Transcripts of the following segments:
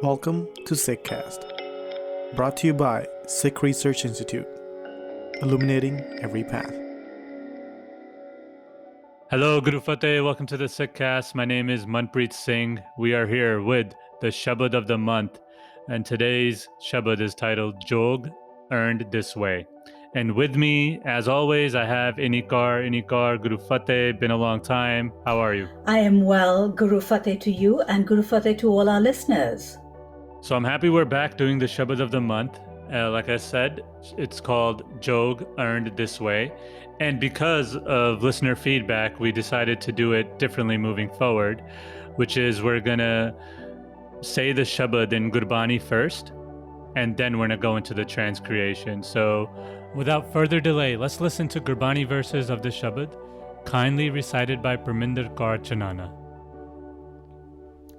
Welcome to Sikh Cast, brought to you by Sikh Research Institute, illuminating every path. Hello, Guru Fateh. Welcome to the Sikh Cast. My name is Manpreet Singh. We are here with the Sabad of the month, and today's Sabad is titled Jog Earned This Way. And with me, as always, I have Inni, Guru Fateh. Been a long time. How are you? I am well, Guru Fateh to you and Guru Fateh to all our listeners. So I'm happy we're back doing the Sabad of the month. Like I said, it's called Jog Earned This Way. And because of listener feedback, we decided to do it differently moving forward, which is we're going to say the Sabad in Gurbani first, and then we're going to go into the transcreation. So without further delay, let's listen to Gurbani verses of the Sabad, kindly recited by Parminder Kaur Chanana.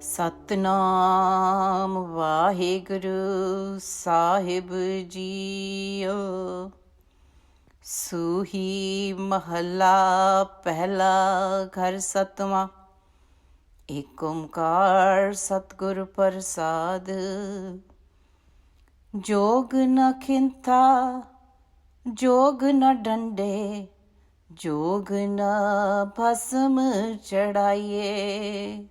Satnam Waheguru Sahib JIO ਸੂਹੀ ਮਹੱਲਾ ਪਹਿਲਾ ਘਰ ਸਤਵਾਂ ਏਕ ਓਮਕਾਰ ਸਤਿਗੁਰ ਪ੍ਰਸਾਦ ਜੋਗ ਨ ਖਿੰਥਾ ਜੋਗ ਨ ਡੰਡੇ ਜੋਗ ਨ ਭਸਮ ਚੜਾਈਏ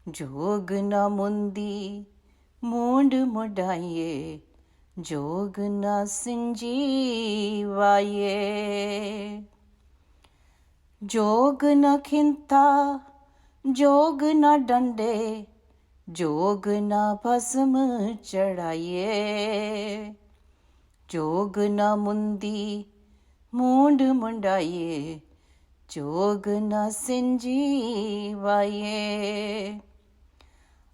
ਜੋਗ ਨਾ ਮੁੰਦੀ ਮੂੰਡ ਮੁਡਾਈਏ ਜੋਗ ਨਾ ਸਿੰਜੀ ਵਾਈਏ ਜੋਗ ਨਾ ਖਿੰਥਾ ਜੋਗ ਨਾ ਡੰਡੇ ਜੋਗ ਨਾ ਭਸਮ ਚੜਾਈਏ ਜੋਗ ਨਾ ਮੁੰਦੀ ਮੂੰਡ ਮੁੰਡਾਈਏ ਜੋਗ ਨਾ ਸਿੰਜੀ ਵਾਈਏ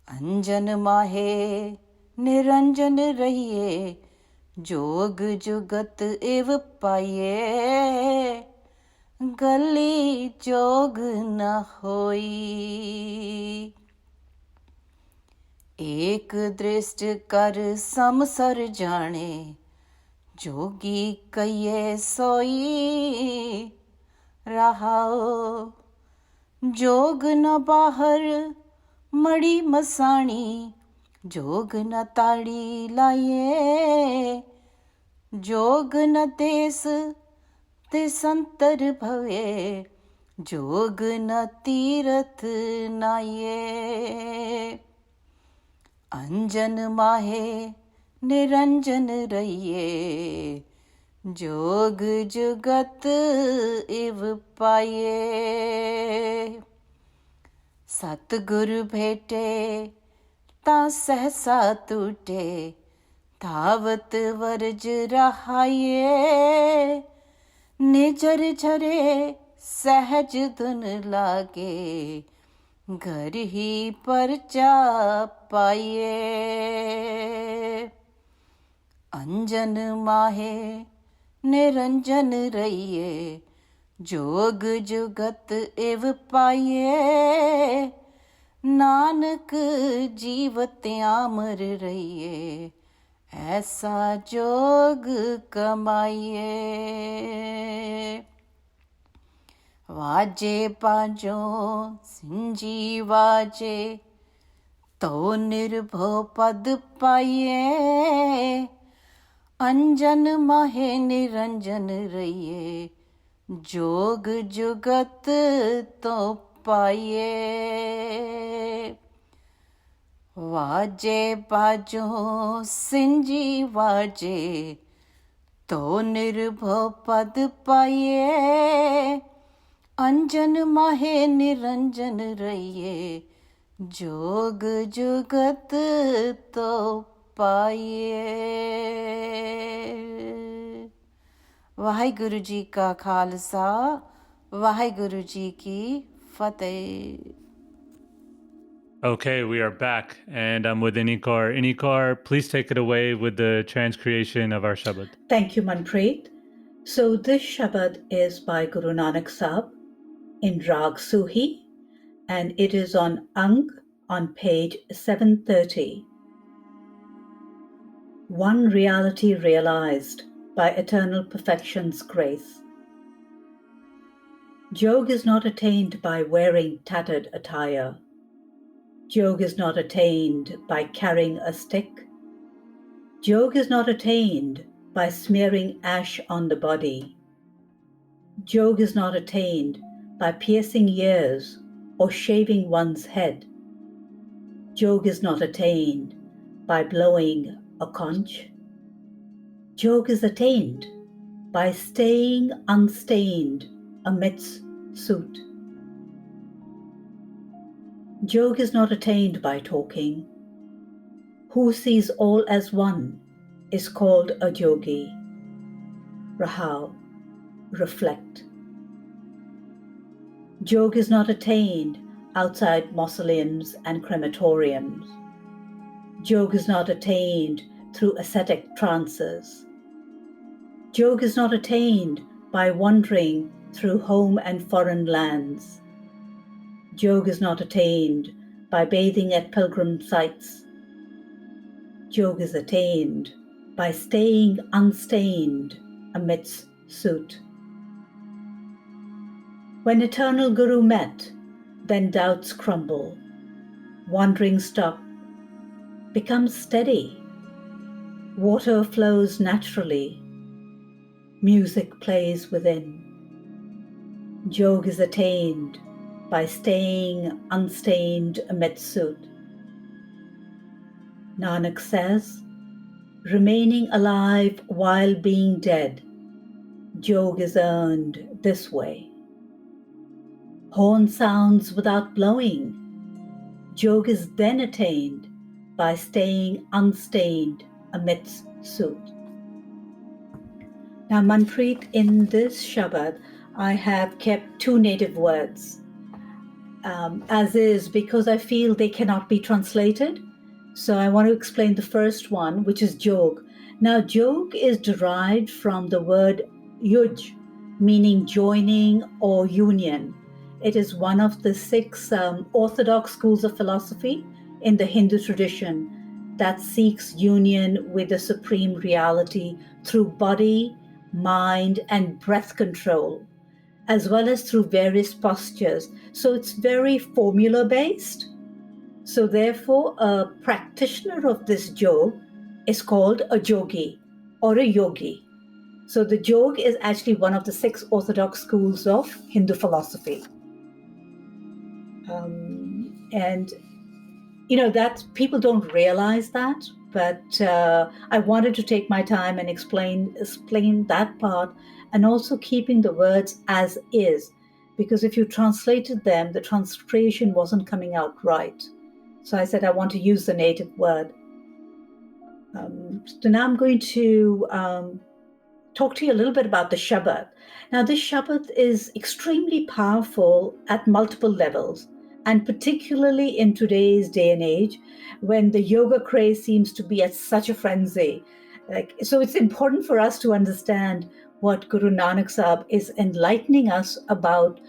ਅੰਜਨ ਮਾਹੇ ਨਿਰੰਜਨ ਰਹੀਏ ਜੋਗ ਜੁਗਤ ਇਵ ਪਾਈਏ ਗਲੀ ਜੋਗ ਨ ਹੋਈ ਏਕ ਦ੍ਰਿਸ਼ਟ ਕਰ ਸਮਸਰ ਜਾਣੇ ਜੋਗੀ ਕਈਏ ਸੋਈ ਰਹਾਓ ਜੋਗ ਨ ਬਾਹਰ ਮੜੀ ਮਸਾਣੀ ਜੋਗ ਨ ਤਾੜੀ ਲਾਈਏ ਜੋਗ ਨ ਦੇਸ ਤੇ ਸੰਤਰ ਭਵੇ ਜੋਗ ਨ ਤੀਰਥ ਨਾਈਏ ਅੰਜਨ ਮਾਹੇ ਨਿਰੰਜਨ ਰਹੀਏ ਜੋਗ ਜੁਗਤ ਇਵ ਪਾਈਏ ਸਤਿਗੁਰ ਭੇਟੇ ਤਾਂ ਸਹਸਾ ਟੂਟੇ ਧਾਵਤ ਵਰਜ ਰਹਾਈਏ ਨਿਜਰ ਝਰੇ ਸਹਿਜ ਧੁਨ ਲਾਗੇ ਘਰ ਹੀ ਪਰਚਾ ਪਾਈਏ ਅੰਜਨ ਮਾਹੇ ਨਿਰੰਜਨ ਰਹੀਏ ਜੋਗ ਜੁਗਤ ਇਵ ਪਾਈਏ ਨਾਨਕ ਜੀਵਤ ਅਮਰ ਰਹੀਏ ਐਸਾ ਜੋਗ ਕਮਾਈਏ ਵਾਜੇ ਪਾਜੋ ਸਿੰਜੀ ਵਾਜੇ ਤੋ ਨਿਰਭਉ ਪਦ ਪਾਈਏ ਅੰਜਨ ਮਾਹੇ ਨਿਰੰਜਨ ਰਹੀਏ ਜੋਗ ਜੁਗਤ ਤੋਂ ਪਾਈਏ ਵਾਜੇ ਬਾਜੋ ਸਿੰਜੀ ਵਾਜੇ ਤੋ ਨਿਰਭਉ ਪਦ ਪਾਈਏ ਅੰਜਨ ਮਾਹੇ ਨਿਰੰਜਨ ਰਹੀਏ ਜੋਗ ਜੁਗਤ ਤੋਂ ਪਾਈਏ ਵਾਹਿਗੁਰੂ ਜੀ ਕਾ ਖਾਲਸਾ ਵਾਹਿਗੁਰੂ ਜੀ ਕੀ ਫਤਿਹ. Okay, we are back, and I'm with Inni. Inni, please take it away with the transcreation of our Sabad. Thank you, Manpreet. So this Sabad is by Guru Nanak Sahib in Rag Suhi, and it is on Ang on page 730. One reality realized by eternal perfection's grace. Jog is not attained by wearing tattered attire. Jog is not attained by carrying a stick. Jog is not attained by smearing ash on the body. Jog is not attained by piercing ears or shaving one's head. Jog is not attained by blowing a conch. Jog is attained by staying unstained amidst soot. Jog is not attained by talking. Who sees all as one is called a jogi. Rahau, reflect. Jog is not attained outside mausoleums and crematoriums. Jog is not attained through ascetic trances. Jog is not attained by wandering through home and foreign lands. Jog is not attained by bathing at pilgrim sites. Jog is attained by staying unstained amidst soot. When eternal Guru met, then doubts crumble, wandering stop, becomes steady, water flows naturally, music plays within. Jog is attained by staying unstained amidst soot. Nanak says, remaining alive while being dead, Jog is earned this way. Horn sounds without blowing. Jog is then attained by staying unstained amidst soot. Now, Manpreet, in this Shabad, I have kept two native words, as is, because I feel they cannot be translated. So I want to explain the first one, which is jog. Now, jog is derived from the word yuj, meaning joining or union. It is one of the 6 orthodox schools of philosophy in the Hindu tradition that seeks union with the supreme reality through body, mind, and breath control, as well as through various postures. So it's very formula-based. So therefore, a practitioner of this jog is called a jogi or a yogi. So the jog is actually one of the 6 orthodox schools of Hindu philosophy. And, you know, that people don't realize that, but I wanted to take my time and explain that part, and also keeping the words as is, because if you translated them, the translation wasn't coming out right. So I said, I want to use the native word. So now I'm going to talk to you a little bit about the Shabad. Now, this Shabad is extremely powerful at multiple levels, and particularly in today's day and age, when the yoga craze seems to be at such a frenzy. So it's important for us to understand what Guru Nanak Sahib is enlightening us about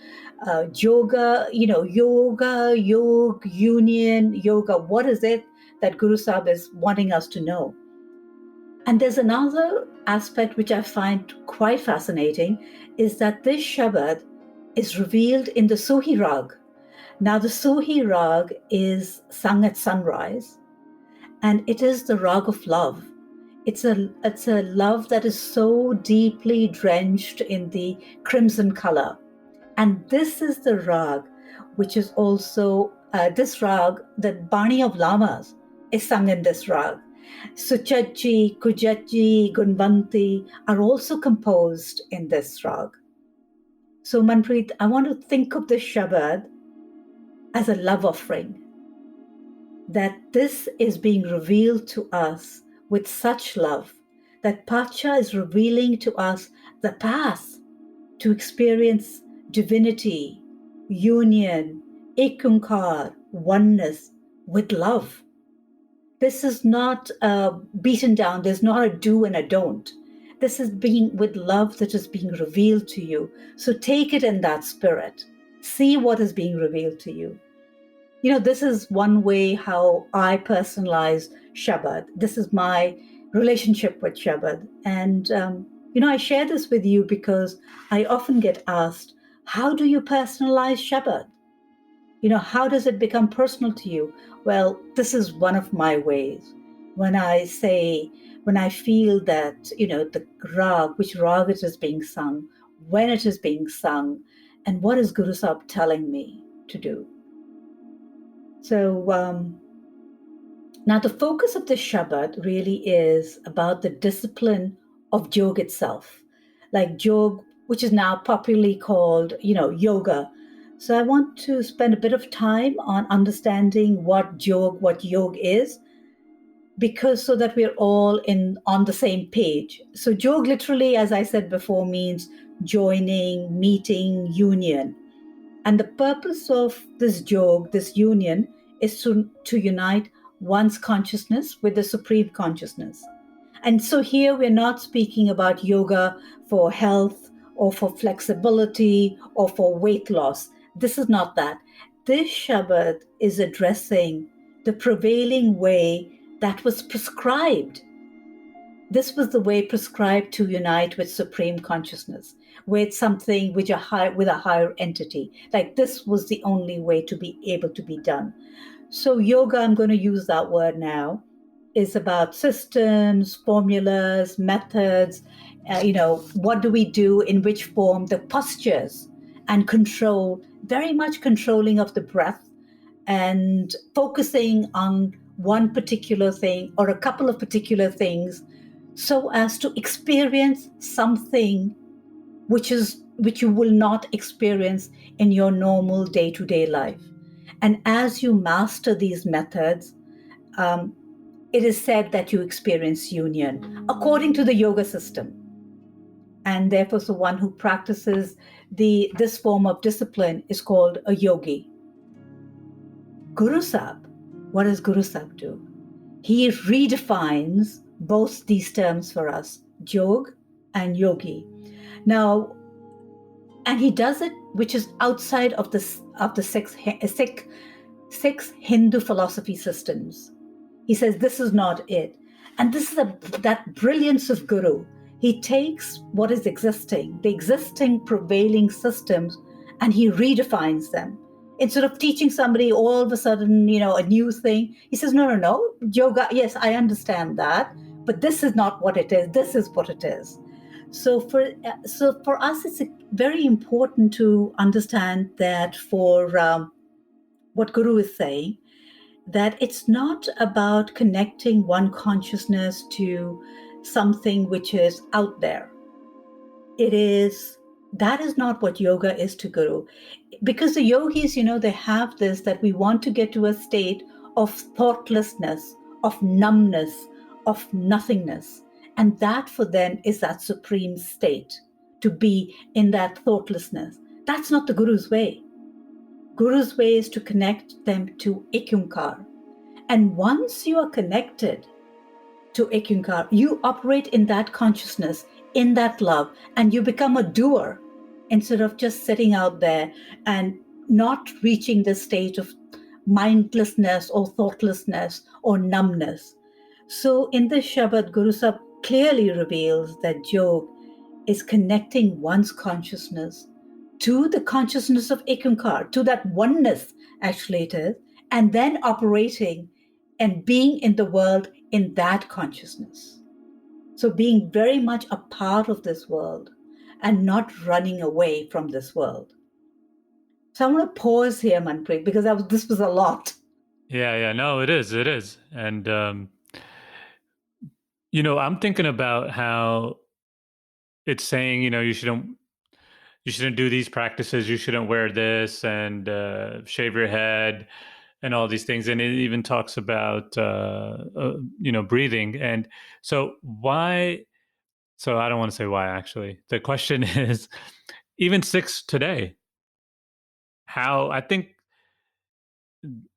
yoga, yoga, union, yoga. What is it that Guru Sahib is wanting us to know? And there's another aspect which I find quite fascinating, is that this Shabad is revealed in the Suhi Rag. Now, the Suhi Rag is sung at sunrise, and it is the Rag of love. It's a love that is so deeply drenched in the crimson color. And this is the Rag, which is also, this Rag, the Bani of Lamas is sung in this Rag. Suchachi, Kujachi, Gunbanti are also composed in this Rag. So Manpreet, I want to think of this Shabad as a love offering, that this is being revealed to us with such love, that Pacha is revealing to us the path to experience divinity, union, ekunkar, oneness with love. This is not beaten down. There's not a do and a don't. This is being with love that is being revealed to you. So take it in that spirit. See what is being revealed to you. You know, this is one way how I personalize Shabad. This is my relationship with Shabad. And, I share this with you because I often get asked, how do you personalize Shabad? How does it become personal to you? Well, this is one of my ways. When I feel that, the rag, which rag it is being sung, when it is being sung, and what is Guru Sahib telling me to do. So now the focus of the Shabad really is about the discipline of Jog itself, like Jog, which is now popularly called, yoga. So I want to spend a bit of time on understanding what Yog is, because so that we're all on the same page. So Jog literally, as I said before, means joining, meeting, union. And the purpose of this Jog, this union, is to unite one's consciousness with the supreme consciousness. And so here we're not speaking about yoga for health or for flexibility or for weight loss. This is not that. This Shabad is addressing the prevailing way that was prescribed. This was the way prescribed to unite with supreme consciousness, with something with a higher entity. Like this was the only way to be able to be done. So yoga, I'm going to use that word now, is about systems, formulas, methods. What do we do, in which form, the postures and control, very much controlling of the breath and focusing on one particular thing or a couple of particular things, so as to experience something which you will not experience in your normal day-to-day life. And as you master these methods, it is said that you experience union according to the yoga system. And therefore, so one who practices this form of discipline is called a yogi. Guru Sahib, what does Guru Sahib do? He redefines both these terms for us, Jog and Yogi. Now, and he does it, which is outside of the six Hindu philosophy systems. He says this is not it. And this is that brilliance of Guru. He takes what is existing, the existing prevailing systems, and he redefines them. Instead of teaching somebody all of a sudden, a new thing, he says, no, yoga, yes, I understand that, but this is not what it is. This is what it is. So for us, it's very important to understand that for what Guru is saying, that it's not about connecting one consciousness to something which is out there. That is not what yoga is to Guru. Because the yogis, they have this, that we want to get to a state of thoughtlessness, of numbness, of nothingness. And that for them is that supreme state, to be in that thoughtlessness. That's not the Guru's way. Guru's way is to connect them to Ekunkar. And once you are connected to Ekunkar, you operate in that consciousness, in that love, and you become a doer instead of just sitting out there and not reaching the state of mindlessness or thoughtlessness or numbness. So in this Shabad, Guru Sahib clearly reveals that Jog is connecting one's consciousness to the consciousness of Ekunkar, to that oneness, actually it is, and then operating and being in the world in that consciousness. So being very much a part of this world and not running away from this world. So I want to pause here, Manpreet, because this was a lot. Yeah. No, it is. And, I'm thinking about how it's saying, you shouldn't do these practices. You shouldn't wear this and shave your head and all these things. And it even talks about, breathing. And so why? So I don't want to say why, actually. The question is, even Sikhs today, how, I think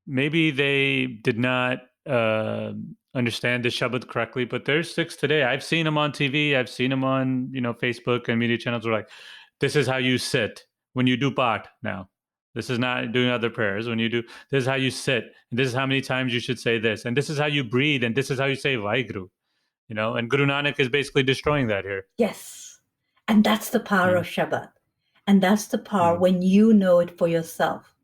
maybe they did not understand the Shabad correctly, but there's Sikhs today. I've seen them on TV. I've seen them on, Facebook and media channels. Where like, this is how you sit when you do Path now. This is not doing other prayers. When you do, this is how you sit. And this is how many times you should say this. And this is how you breathe. And this is how you say Vaheguru. And Guru Nanak is basically destroying that here. Yes. And that's the power of Shabad. And that's the power when you know it for yourself.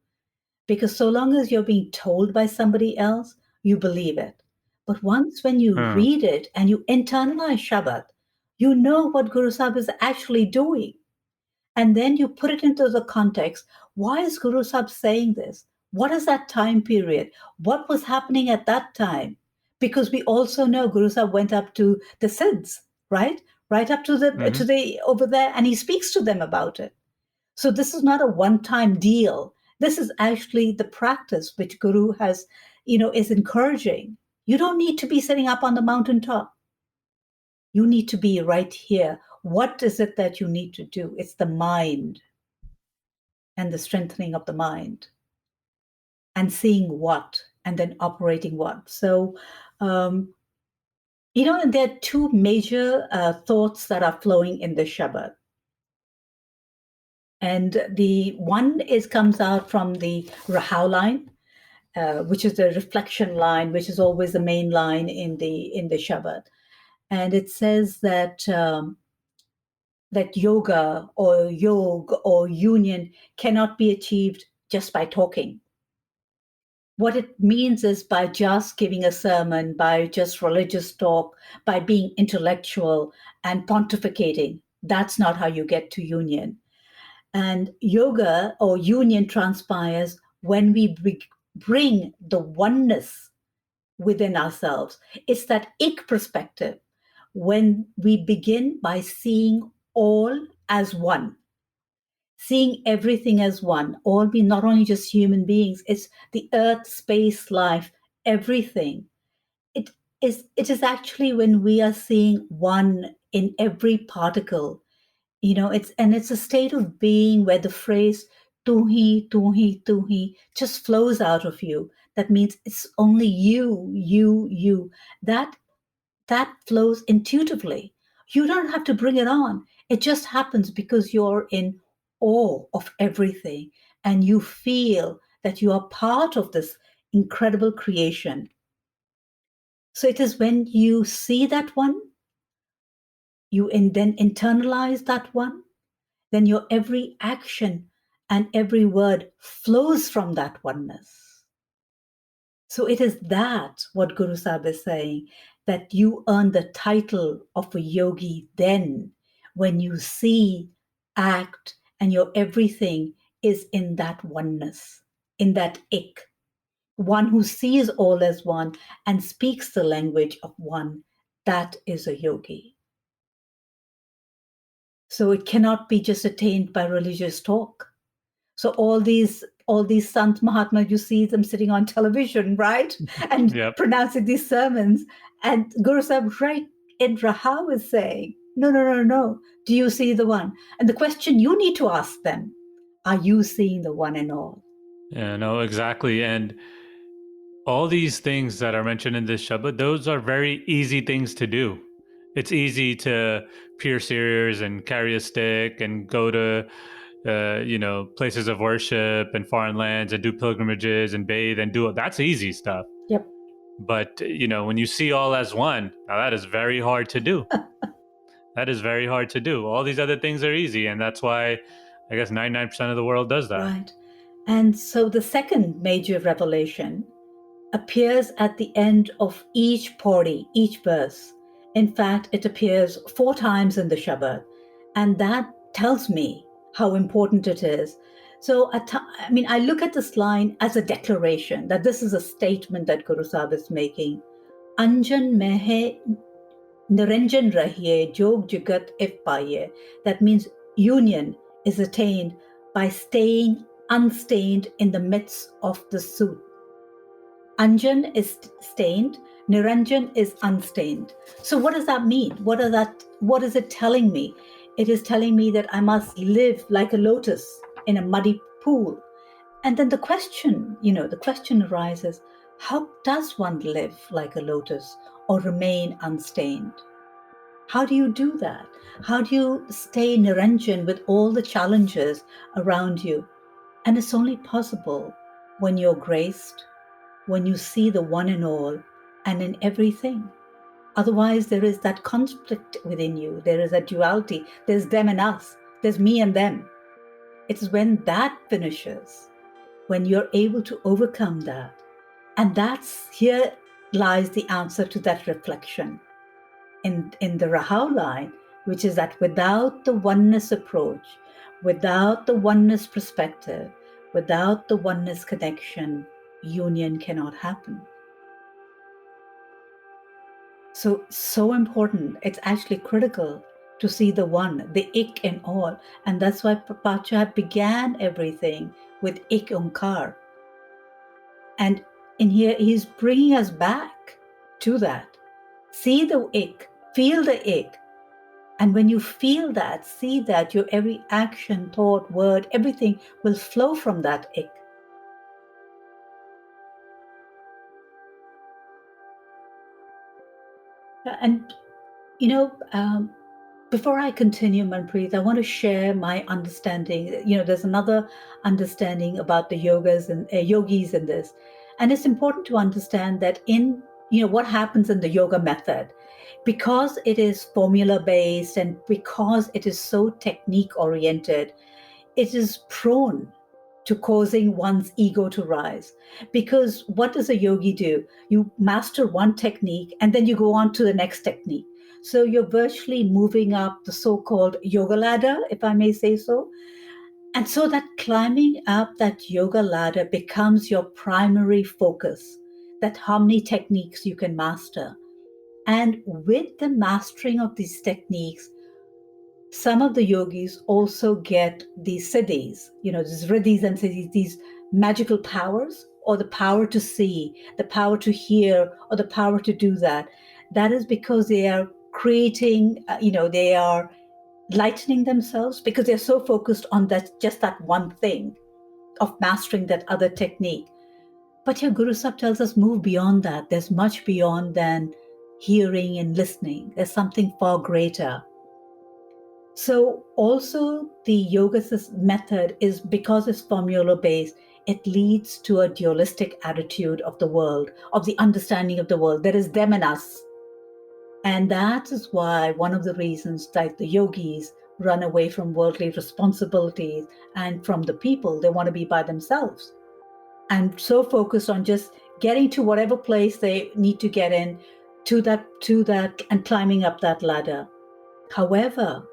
Because so long as you're being told by somebody else, you believe it. But once when you read it and you internalize Shabad, you know what Guru Sahib is actually doing. And then you put it into the context. Why is Guru Sahib saying this? What is that time period? What was happening at that time? Because we also know Guru Sahib went up to the Siddhs, right? Right up to the over there, and he speaks to them about it. So this is not a one-time deal. This is actually the practice which Guru has, is encouraging. You don't need to be sitting up on the mountaintop. You need to be right here. What is it that you need to do? It's the mind and the strengthening of the mind and seeing what and then operating what. So, and there are two major thoughts that are flowing in the Shabad. And the one comes out from the Rahau line, which is the reflection line, which is always the main line in the Shabad. And it says that that yoga or yog or union cannot be achieved just by talking. What it means is by just giving a sermon, by just religious talk, by being intellectual and pontificating. That's not how you get to union. And yoga or union transpires when we bring the oneness within ourselves. It's that ik perspective, when we begin by seeing all as one, seeing everything as one, all be not only just human beings, it's the earth, space, life, everything. It is actually when we are seeing one in every particle. It's a state of being where the phrase tu hi just flows out of you. That means it's only you. That flows intuitively. You don't have to bring it on. It just happens because you're in awe of everything and you feel that you are part of this incredible creation. So it is when you see that one, you then internalize that one, then your every action and every word flows from that oneness. So it is that what Guru Sahib is saying, that you earn the title of a yogi then, when you see, act, and your everything is in that oneness, in that ik. One who sees all as one and speaks the language of one, that is a yogi. So it cannot be just attained by religious talk. So all these Sant Mahatmas, you see them sitting on television, right? And pronouncing these sermons. And Guru Sahib right in Rahau is saying, no. Do you see the one? And the question you need to ask them, are you seeing the one and all? Yeah, no, exactly. And all these things that are mentioned in this Shabad, those are very easy things to do. It's easy to pierce ears and carry a stick and go to places of worship and foreign lands and do pilgrimages and bathe and do it. That's easy stuff. Yep. But, when you see all as one, now that is very hard to do. That is very hard to do. All these other things are easy. And that's why I guess 99% of the world does that. Right. And so the second major revelation appears at the end of each pauri, each verse. In fact, it appears 4 times in the Shabad. And that tells me how important it is. So, I look at this line as a declaration, that this is a statement that Guru Sahib is making. Anjan mehe niranjan rahiye, jog jagat if paye. That means union is attained by staying unstained in the midst of the suit. Anjan is stained, Niranjan is unstained. So what does that mean? What is it telling me? It is telling me that I must live like a lotus in a muddy pool. And then the question arises, how does one live like a lotus or remain unstained? How do you do that? How do you stay Niranjan with all the challenges around you? And it's only possible when you're graced, when you see the one and all and in everything. Otherwise, there is that conflict within you. There is a duality. There's them and us. There's me and them. It's when that finishes, when you're able to overcome that. And here lies the answer to that reflection in the Rahau line, which is that without the oneness approach, without the oneness perspective, without the oneness connection, union cannot happen. So important. It's actually critical to see the one, the ik in all. And that's why Pacha began everything with ik onkar. And in here, he's bringing us back to that. See the ik, feel the ik. And when you feel that, see that, your every action, thought, word, everything will flow from that ik. And, before I continue, Manpreet, I want to share my understanding. There's another understanding about the yogas and yogis in this. And it's important to understand that in, what happens in the yoga method, because it is formula-based and because it is so technique-oriented, it is prone to causing one's ego to rise. Because what does a yogi do? You master one technique and then you go on to the next technique. So you're virtually moving up the so-called yoga ladder, if I may say so. And so that climbing up that yoga ladder becomes your primary focus, that how many techniques you can master. And with the mastering of these techniques, some of the yogis also get these siddhis, these riddhis and siddhis, these magical powers, or the power to see, the power to hear, or the power to do that. That is because they are creating, they are lightening themselves because they're so focused on just that one thing of mastering that other technique. But here Guru Sahib tells us move beyond that. There's much beyond than hearing and listening. There's something far greater. So also the yoga method is, because it's formula-based, it leads to a dualistic attitude of the world, of the understanding of the world. There is them and us. And that is why one of the reasons that the yogis run away from worldly responsibilities and from the people. They want to be by themselves. And so focused on just getting to whatever place they need to get in to that and climbing up that ladder. However,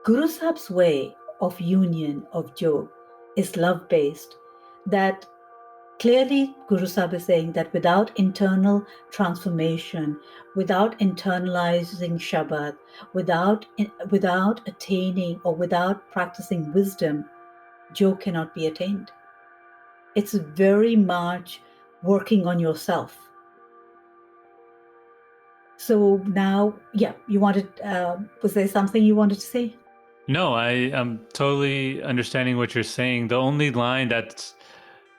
Guru Sahib's way of union, of jog, is love-based. That clearly Guru Sahib is saying that without internal transformation, without internalizing Sabad, without attaining or without practicing wisdom, jog cannot be attained. It's very much working on yourself. So now, you wanted, was there something you wanted to say? No, I am totally understanding what you're saying. The only line that's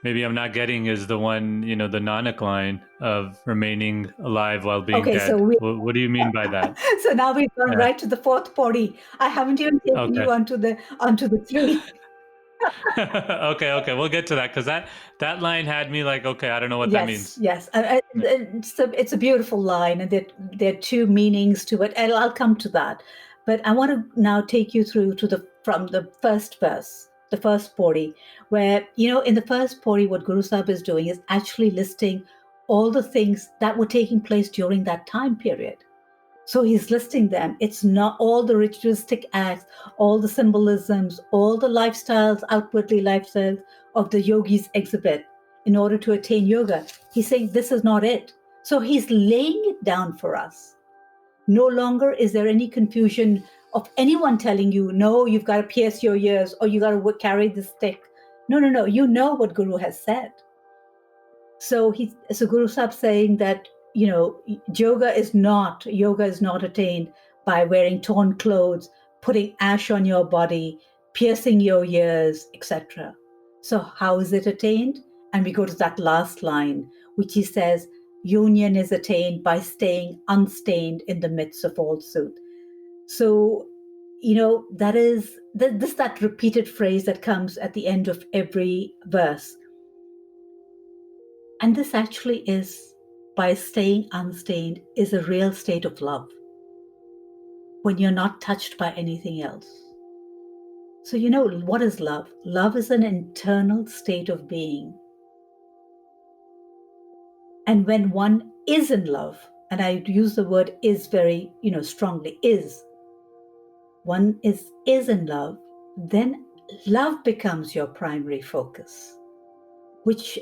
maybe I'm not getting is the one, the Nanak line of remaining alive while being dead. So what do you mean by that? So now we've gone right to the fourth pori. I haven't even taken you onto the three. Okay, we'll get to that, because that line had me like, okay, I don't know what that means. Yes, it's a beautiful line, and there are two meanings to it, and I'll come to that. But I want to now take you through from the first verse, the first pori, where, in the first pori, what Guru Sahib is doing is actually listing all the things that were taking place during that time period. So he's listing them. It's not all the ritualistic acts, all the symbolisms, all the lifestyles, outwardly lifestyles of the yogis exhibit in order to attain yoga. He's saying this is not it. So he's laying it down for us. No longer is there any confusion of anyone telling you, no, you've got to pierce your ears or you got to carry the stick. No. You know what Guru has said. So Guru Sahib saying that, yoga is not attained by wearing torn clothes, putting ash on your body, piercing your ears, etc. So how is it attained? And we go to that last line, which he says, union is attained by staying unstained in the midst of all suit. So, that is that repeated phrase that comes at the end of every verse. And this actually is, by staying unstained, is a real state of love. When you're not touched by anything else. So, what is love? Love is an internal state of being. And when one is in love, and I use the word is very, strongly, one is in love, then love becomes your primary focus, which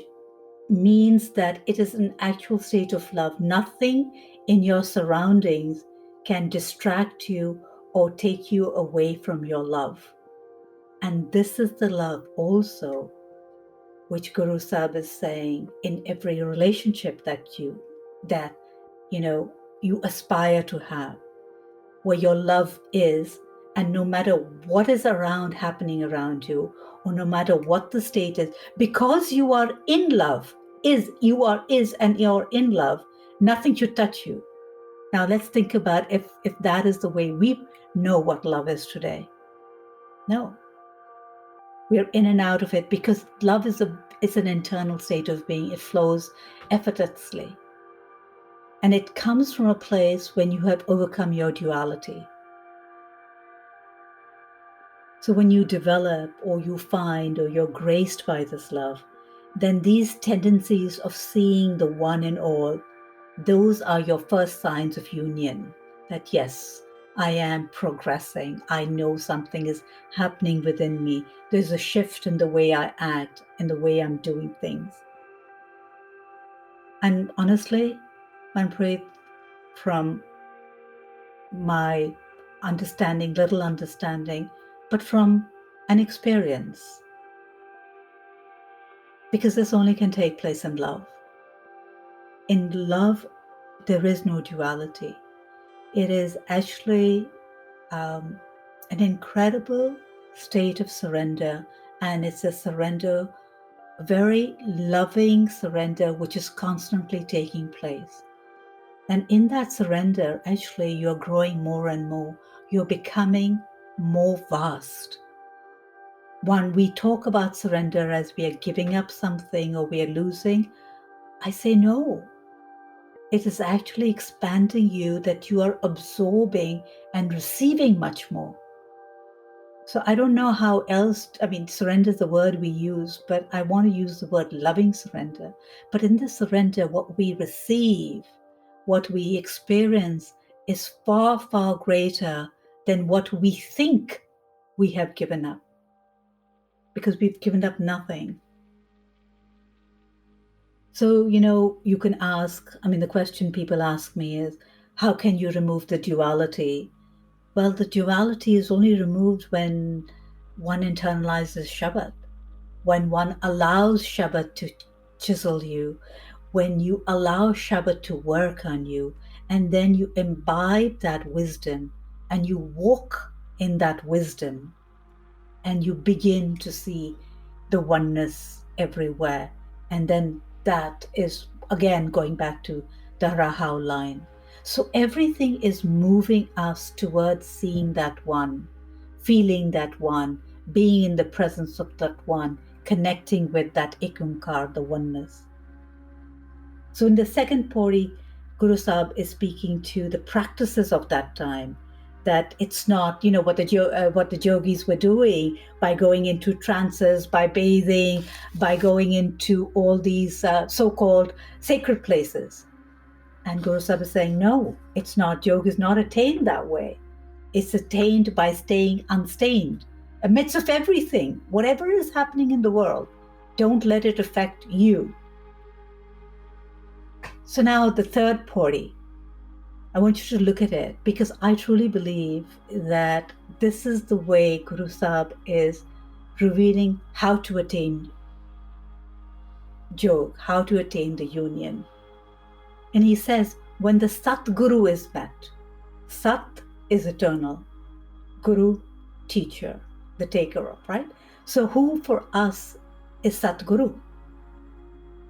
means that it is an actual state of love. Nothing in your surroundings can distract you or take you away from your love. And this is the love also which Guru Sahib is saying in every relationship that you aspire to have, where your love is, and no matter what is happening around you, or no matter what the state is, because you are in love, and you're in love, nothing should touch you. Now let's think about if that is the way we know what love is today. No. We're in and out of it because love is an internal state of being. It flows effortlessly. And it comes from a place when you have overcome your duality. So when you develop or you find or you're graced by this love, then these tendencies of seeing the one in all, those are your first signs of union. That yes, I am progressing. I know something is happening within me. There's a shift in the way I act, in the way I'm doing things. And honestly, Manpreet, from my little understanding, but from an experience, because this only can take place in love. In love, there is no duality. It is actually an incredible state of surrender, and it's a surrender, a very loving surrender, which is constantly taking place. And in that surrender, actually, you're growing more and more. You're becoming more vast. When we talk about surrender as we are giving up something or we are losing, I say no. It is actually expanding you, that you are absorbing and receiving much more. So I don't know how else, surrender is the word we use, but I want to use the word loving surrender. But in this surrender, what we receive, what we experience is far, far greater than what we think we have given up. Because we've given up nothing. So, you can ask, the question people ask me is, how can you remove the duality? Well, the duality is only removed when one internalizes Shabad, when one allows Shabad to chisel you, when you allow Shabad to work on you, and then you imbibe that wisdom and you walk in that wisdom, and you begin to see the oneness everywhere. And then that is, again, going back to the Rahau line. So everything is moving us towards seeing that one, feeling that one, being in the presence of that one, connecting with that Ekunkar, the oneness. So in the second Pauri, Guru Sahib is speaking to the practices of that time, that it's not, what the yogis were doing by going into trances, by bathing, by going into all these so-called sacred places. And Guru Sahib is saying, no, it's not. Yoga is not attained that way. It's attained by staying unstained amidst of everything, whatever is happening in the world. Don't let it affect you. So now the third Pauri, I want you to look at it, because I truly believe that this is the way Guru Sahib is revealing how to attain Jog, how to attain the union. And he says, when the Sat Guru is met, Sat is eternal, Guru, teacher, the taker of, right? So who for us is Sat Guru?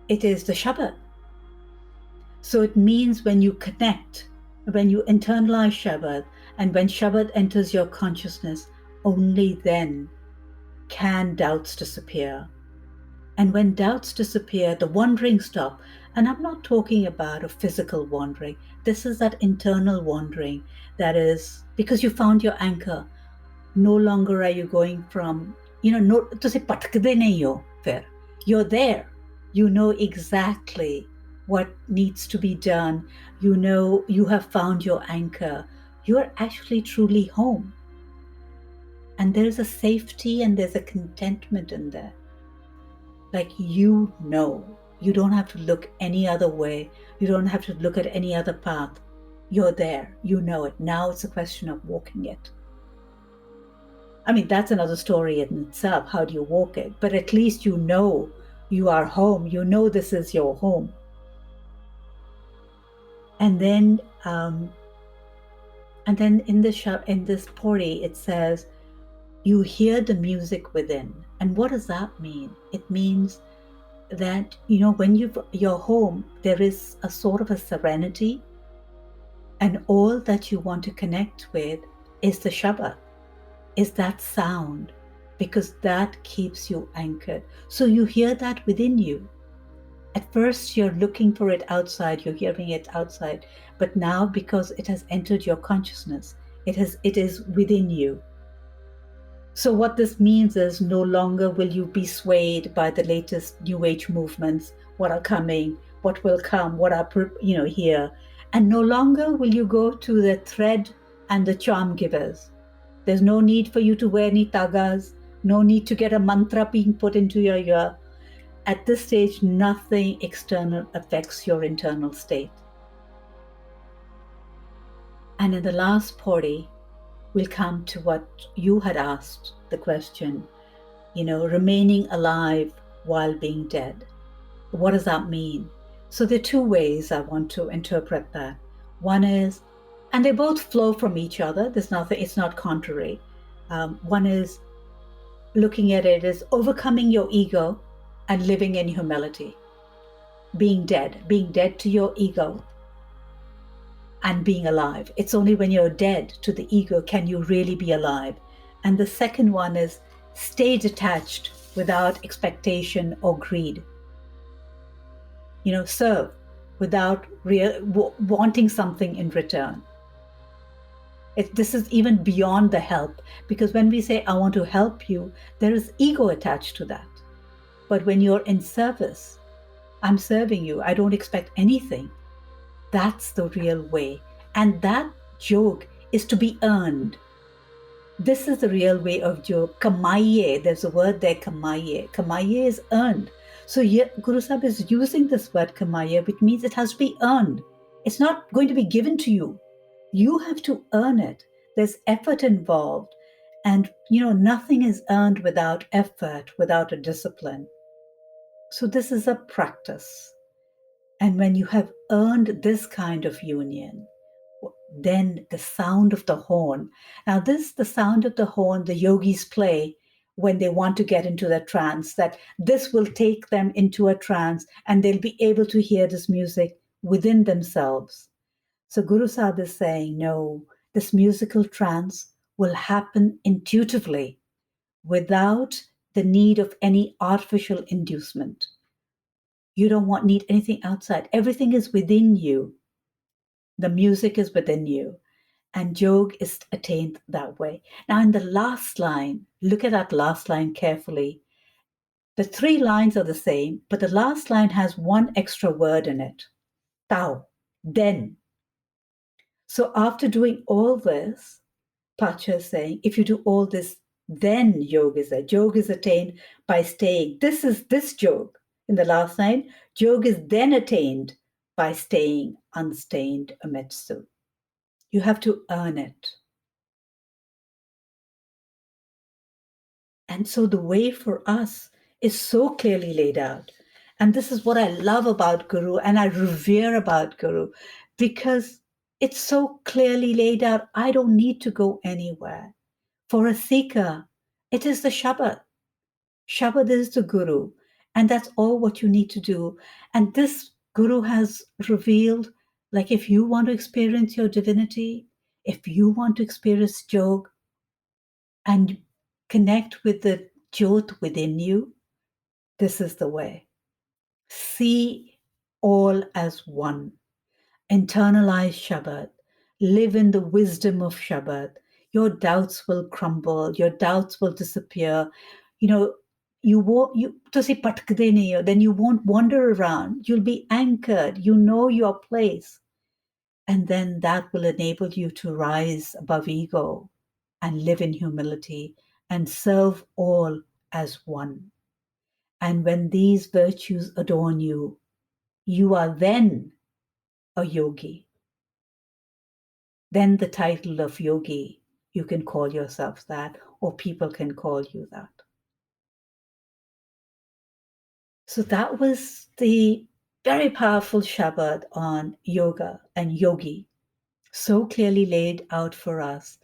It is the Shabad. So it means when you connect, when you internalize Shabad, and when Shabad enters your consciousness, only then can doubts disappear. And when doubts disappear, the wandering stop. And I'm not talking about a physical wandering. This is that internal wandering that is because you found your anchor. no longer are you going from, no, ਤੁਸੀਂ ਭਟਕਦੇ ਨਹੀਂ ਹੋ ਫਿਰ. You're there. You know exactly what needs to be done. You know you have found your anchor. You're actually truly home. And there's a safety and there's a contentment in there. Like, you don't have to look any other way. You don't have to look at any other path. You're there. You know it. Now it's a question of walking it. I mean, that's another story in itself. How do you walk it? But at least you know you are home. You know this is your home. And then in this pori, it says, you hear the music within. And what does that mean? It means that, when you're home, there is a sort of a serenity, and all that you want to connect with is the Shabad, is that sound, because that keeps you anchored. So you hear that within you. At first you're looking for it outside, you're hearing it outside, but now because it has entered your consciousness, it is within you. So what this means is, no longer will you be swayed by the latest New Age movements, what are coming, what will come, what are here, and no longer will you go to the thread and the charm givers. There's no need for you to wear any tagas, no need to get a mantra being put into your ear. At this stage, nothing external affects your internal state. And in the last pori, we'll come to what you had asked, the question, remaining alive while being dead. What does that mean? So there are two ways I want to interpret that. One is, and they both flow from each other. There's nothing, it's not contrary. One is looking at it as overcoming your ego and living in humility. Being dead to your ego and being alive. It's only when you're dead to the ego can you really be alive. And the second one is stay detached without expectation or greed. Serve without wanting something in return. This is even beyond the help, because when we say, I want to help you, there is ego attached to that. But when you're in service, I'm serving you, I don't expect anything. That's the real way. And that jog is to be earned. This is the real way of jog. Kamaiye, there's a word there, kamaiye. Kamaiye is earned. So Guru Sahib is using this word kamaiye, which means it has to be earned. It's not going to be given to you. You have to earn it. There's effort involved. And, nothing is earned without effort, without a discipline. So this is a practice. And when you have earned this kind of union, then the sound of the horn. Now the sound of the horn, the yogis play when they want to get into the trance, that this will take them into a trance and they'll be able to hear this music within themselves. So Guru Sahib is saying, no, this musical trance will happen intuitively without the need of any artificial inducement. You don't need anything outside. Everything is within you. The music is within you. And Jog is attained that way. Now in the last line, look at that last line carefully. The three lines are the same, but the last line has one extra word in it. Tao, then. So after doing all this, Pacha is saying, if you do all this, then Jog is there. Jog is attained by staying. This is this Jog. In the last line, Jog is then attained by staying unstained amidst them. You have to earn it. And so the way for us is so clearly laid out. And this is what I love about Guru and I revere about Guru, because it's so clearly laid out. I don't need to go anywhere. For a seeker, it is the Shabad. Shabad is the Guru. And that's all what you need to do. And this Guru has revealed, like, if you want to experience your divinity, if you want to experience Jog and connect with the Jyot within you, this is the way. See all as one. Internalize Shabad. Live in the wisdom of Shabad. your doubts will crumble, your doubts will disappear. You know, you won't, ਤੁਸੀਂ ਭਟਕਦੇ ਨਹੀਂ ਹੋ, then you won't wander around. You'll be anchored. You know your place. And then that will enable you to rise above ego and live in humility and serve all as one. And when these virtues adorn you, you are then a yogi. Then the title of yogi, you can call yourself that, or people can call you that. So that was the very powerful Shabad on yoga and yogi, so clearly laid out for us.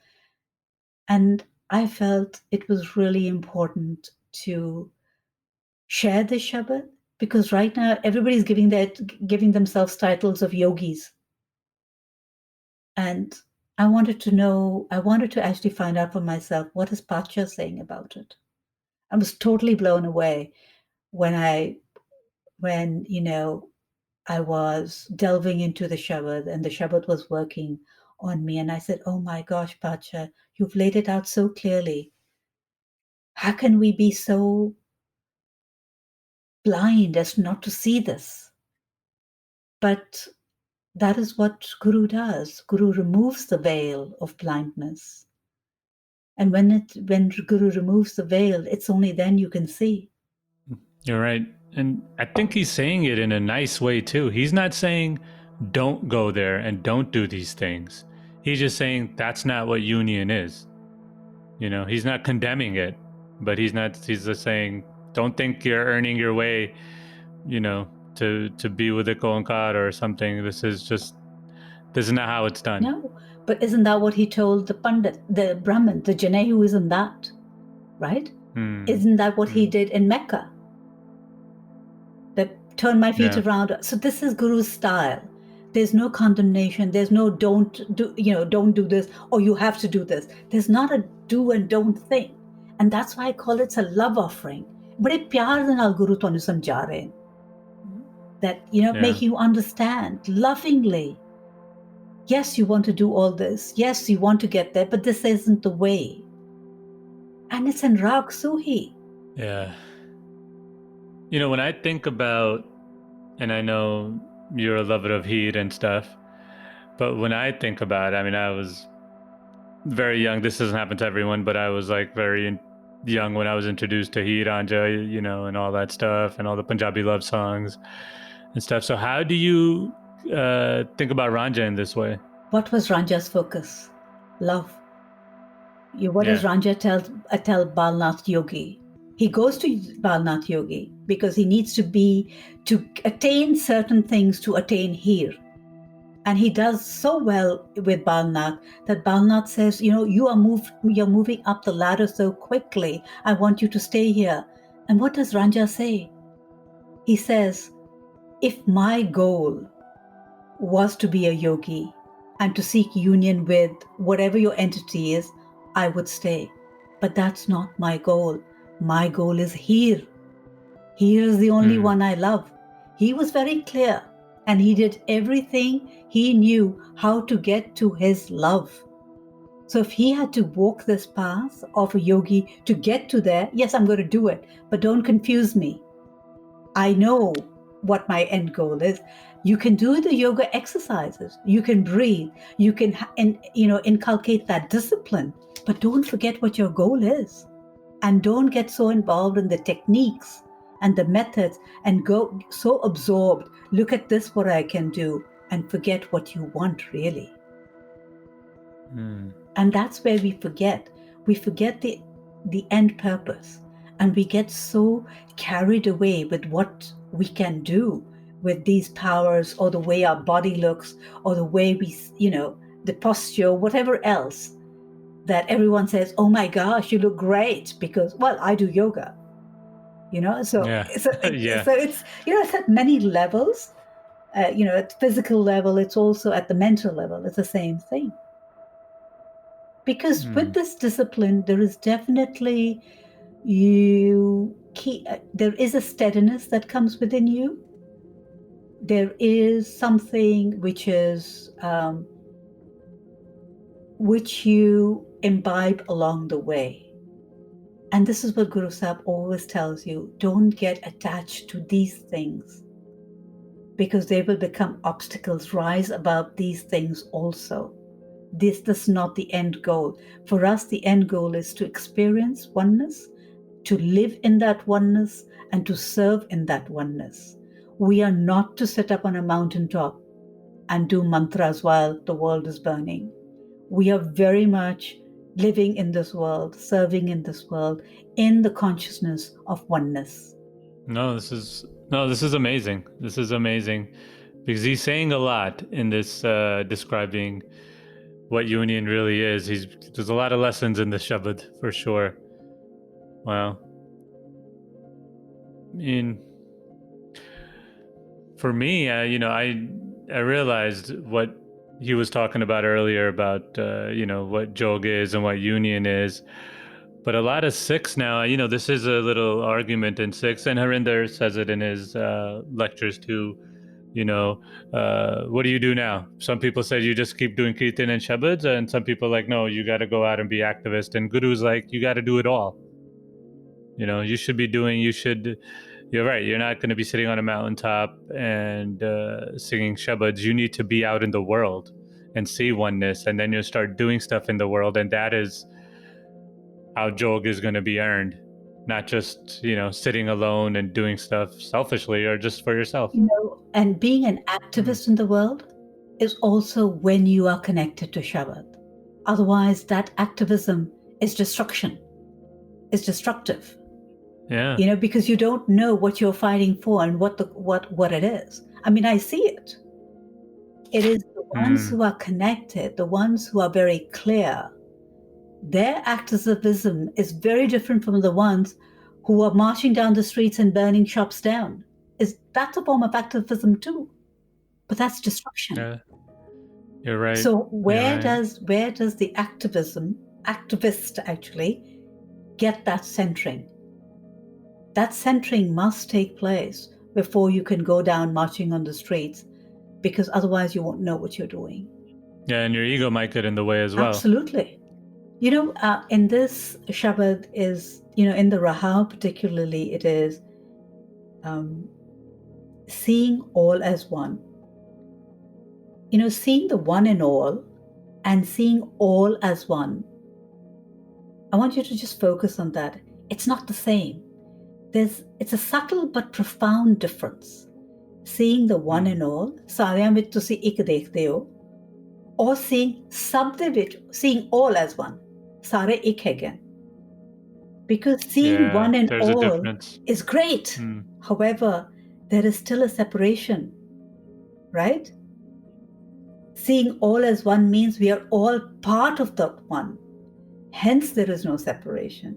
And I felt it was really important to share this Shabad, because right now everybody's giving themselves titles of yogis. And I wanted to actually find out for myself, what is Pacha saying about it? I was totally blown away when I was delving into the Shabad and the Shabad was working on me. And I said, oh my gosh, Pacha, you've laid it out so clearly. How can we be so blind as not to see this? But that is what Guru does. Guru removes the veil of blindness. And when Guru removes the veil, it's only then you can see. You're right. And I think he's saying it in a nice way too. He's not saying don't go there and don't do these things. He's just saying that's not what union is. You know, he's not condemning it, but he's just saying don't think you're earning your way, you know, to be with the Kaur or something. This is not how it's done. No, but isn't that what he told the Pandit, the Brahmin, the Janehu? Isn't that right? Isn't that what he did in Mecca? That turn my feet around. So this is Guru's style. There's no condemnation. There's no don't do this, or you have to do this. There's not a do and don't thing. And that's why I call it a love offering. Bade pyar de naal Guru tonu samjha rahe hain. That, make you understand lovingly. Yes, you want to do all this. Yes, you want to get there, but this isn't the way. And it's in Rag Suhi. Yeah. You know, when I think about, and I know you're a lover of heat and stuff, but when I think about it, I mean, I was very young. This doesn't happen to everyone, but I was like very young when I was introduced to Heat Ranja, and all that stuff, and all the Punjabi love songs and stuff. So how do you think about Ranja in this way? What was Ranja's focus? Love. What does Ranja tell Balnath Yogi? He goes to Balnath Yogi because he needs to attain certain things to attain here. And he does so well with Balnath that Balnath says, you're moving up the ladder so quickly. I want you to stay here. And what does Ranja say? He says, if my goal was to be a yogi and to seek union with whatever your entity is, I would stay. But that's not my goal. My goal is here. Here is the only one I love. He was very clear, and he did everything he knew how to get to his love. So if he had to walk this path of a yogi to get to there, yes, I'm going to do it, but don't confuse me. I know what my end goal is. You can do the yoga exercises. You can breathe. You can, inculcate that discipline, but don't forget what your goal is. And don't get so involved in the techniques and the methods and go so absorbed. Look at this, what I can do, and forget what you want really. And that's where we forget. We forget the end purpose. And we get so carried away with what we can do with these powers, or the way our body looks, or the way we, the posture, whatever else, that everyone says, oh my gosh, you look great, because, well, I do yoga, so it's at many levels, at the physical level, it's also at the mental level, it's the same thing. Because with this discipline, there is definitely, there is a steadiness that comes within you. There is something which is, which you imbibe along the way. And this is what Guru Sahib always tells you, don't get attached to these things, because they will become obstacles. Rise above these things also. This is not the end goal. For us, the end goal is to experience oneness, to live in that oneness, and to serve in that oneness. We are not to sit up on a mountaintop and do mantras while the world is burning. We are very much living in this world, serving in this world, in the consciousness of oneness. This is amazing. This is amazing, because he's saying a lot in this, describing what union really is. There's a lot of lessons in the Shabad, for sure. Wow. I mean, for me, I realized what he was talking about earlier about, what Jog is and what union is. But a lot of Sikhs now, this is a little argument in Sikhs, and Harinder says it in his lectures too. What do you do now? Some people say you just keep doing kirtan and shabads, and some people are like, no, you got to go out and be activist. And Guru's like, you got to do it all. You're right. You're not going to be sitting on a mountaintop and singing shabads. You need to be out in the world and see oneness, and then you'll start doing stuff in the world, and that is how Jog is going to be earned, not just, sitting alone and doing stuff selfishly or just for yourself. And being an activist in the world is also when you are connected to Shabad. Otherwise, that activism is destruction. It's destructive. Yeah. Because you don't know what you're fighting for and what it is. I mean, I see it. It is the ones who are connected, the ones who are very clear. Their activism is very different from the ones who are marching down the streets and burning shops down. That's a form of activism too, but that's destruction. Yeah. You're right. So where does the activist actually get that centering? That centering must take place before you can go down marching on the streets, because otherwise you won't know what you're doing. Yeah, and your ego might get in the way as well. Absolutely. In this Shabad is, in the Raha particularly, it is seeing all as one. Seeing the one in all and seeing all as one. I want you to just focus on that. It's not the same. It's a subtle but profound difference. Seeing the one in all, ਸਾਰਿਆਂ ਵਿੱਚ ਤੁਸੀਂ ਇੱਕ ਦੇਖਦੇ ਹੋ, or seeing all as one. Sare ik hai. Because seeing one and all is great. However, there is still a separation, right? Seeing all as one means we are all part of that one. Hence, there is no separation.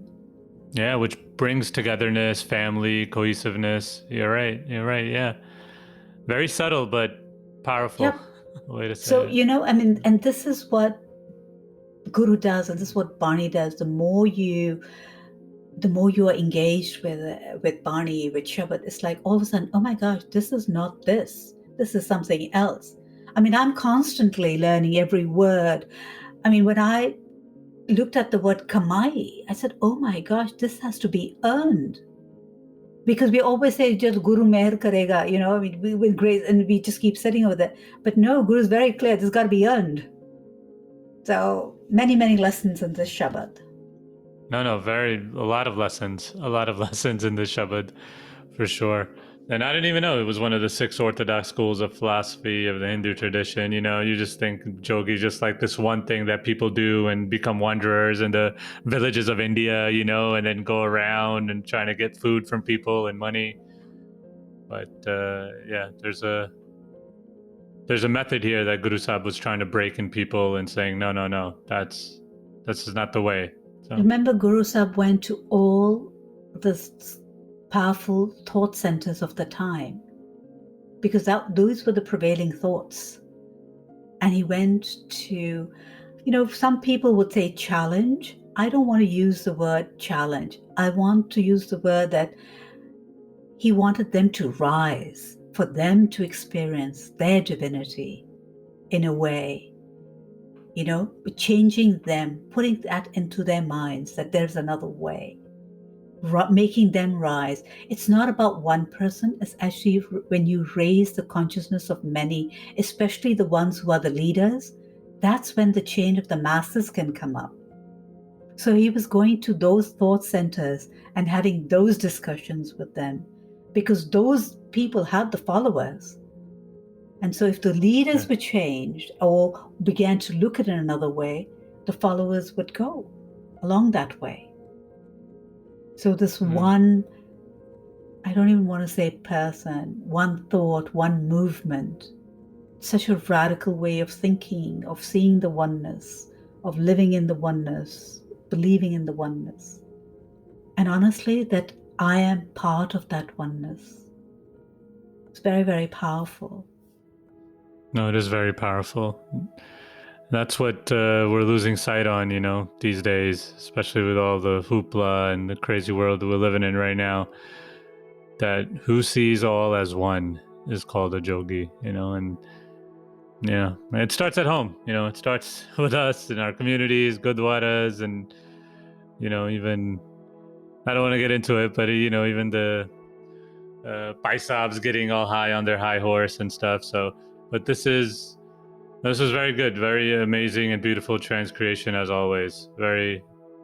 Yeah, which brings togetherness, family, cohesiveness. You're right. Yeah. Very subtle, but powerful. Yep. Way to say so, it. and this is what Guru does, and this is what Bani does. The more you are engaged with Bani, with Shabad, it's like all of a sudden, oh my gosh, this is not this. This is something else. I mean, I'm constantly learning every word. I mean, when I looked at the word kamai, I said, oh my gosh, this has to be earned. Because we always say, just Guru meher karega, with grace, and we just keep sitting over there. But no, Guru is very clear, this has got to be earned. So many, many lessons in this Shabad. No, a lot of lessons in this Shabad, for sure. And I didn't even know it was one of the 6 orthodox schools of philosophy of the Hindu tradition. You just think Jogi just like this one thing that people do and become wanderers in the villages of India, and then go around and trying to get food from people and money. But there's a method here that Guru Sahib was trying to break in people and saying, no, this is not the way. So. Remember, Guru Sahib went to all the powerful thought centers of the time, because those were the prevailing thoughts. And he went to, some people would say challenge. I don't want to use the word challenge. I want to use the word that he wanted them to rise, for them to experience their divinity in a way. changing them, putting that into their minds that there's another way, making them rise. It's not about one person. It's actually when you raise the consciousness of many, especially the ones who are the leaders, that's when the change of the masses can come up. So he was going to those thought centers and having those discussions with them, because those people had the followers. And so if the leaders were changed or began to look at it another way, the followers would go along that way. So this one, I don't even want to say person, one thought, one movement, such a radical way of thinking, of seeing the oneness, of living in the oneness, believing in the oneness. And honestly, that I am part of that oneness. It's very, very powerful. No, it is very powerful. That's what we're losing sight on, these days, especially with all the hoopla and the crazy world that we're living in right now, that who sees all as one is called a jogi, and it starts at home, it starts with us in our communities, gurdwaras, and, even, I don't want to get into it, but, even the paisabs getting all high on their high horse and stuff. So, but this is very good, very amazing and beautiful transcreation as always.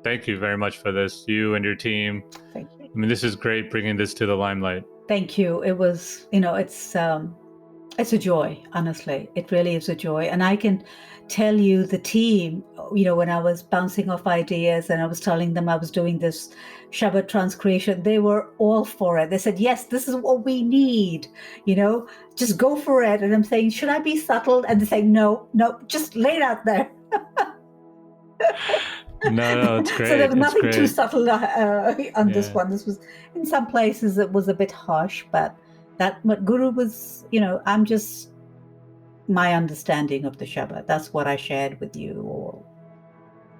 Thank you very much for this, you and your team. Thank you. I mean, this is great bringing this to the limelight. Thank you. It was, it's a joy, honestly. It really is a joy. And I can tell you the team, when I was bouncing off ideas and I was telling them I was doing this Shabad transcreation, they were all for it. They said, yes, this is what we need, just go for it. And I'm saying, should I be subtle? And they're saying, no, just lay it out there. No, it's great. So there was nothing too subtle on this Yeah. one. This was, in some places, it was a bit harsh, but what Guru was, I'm just my understanding of the Shabad. That's what I shared with you all.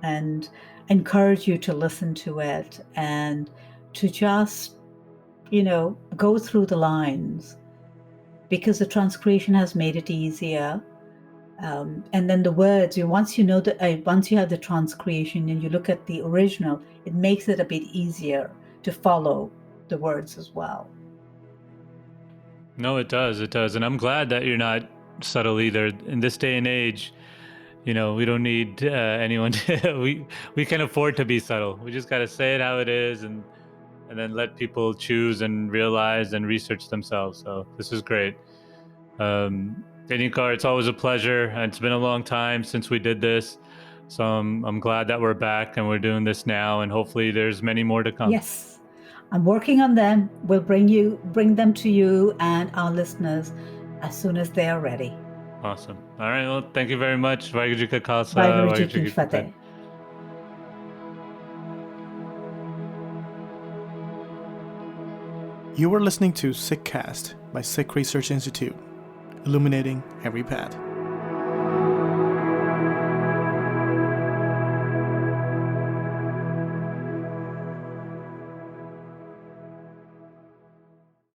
And encourage you to listen to it and to just, go through the lines, because the transcreation has made it easier. And then the words, once you have the transcreation and you look at the original, it makes it a bit easier to follow the words as well. No, it does. And I'm glad that you're not subtle either. In this day and age, we don't need anyone to, we can afford to be subtle. We just got to say it how it is and then let people choose and realize and research themselves. So this is great. Kaur, it's always a pleasure. It's been a long time since we did this. So I'm glad that we're back and we're doing this now, and hopefully there's many more to come. Yes, I'm working on them. We'll bring them to you and our listeners as soon as they are ready. Awesome. All right. Well, thank you very much. Vaheguru Ji Ka Khalsa, Vaheguru Ji Ki Fateh. You were listening to Sikh Cast by Sikh Research Institute, illuminating every path.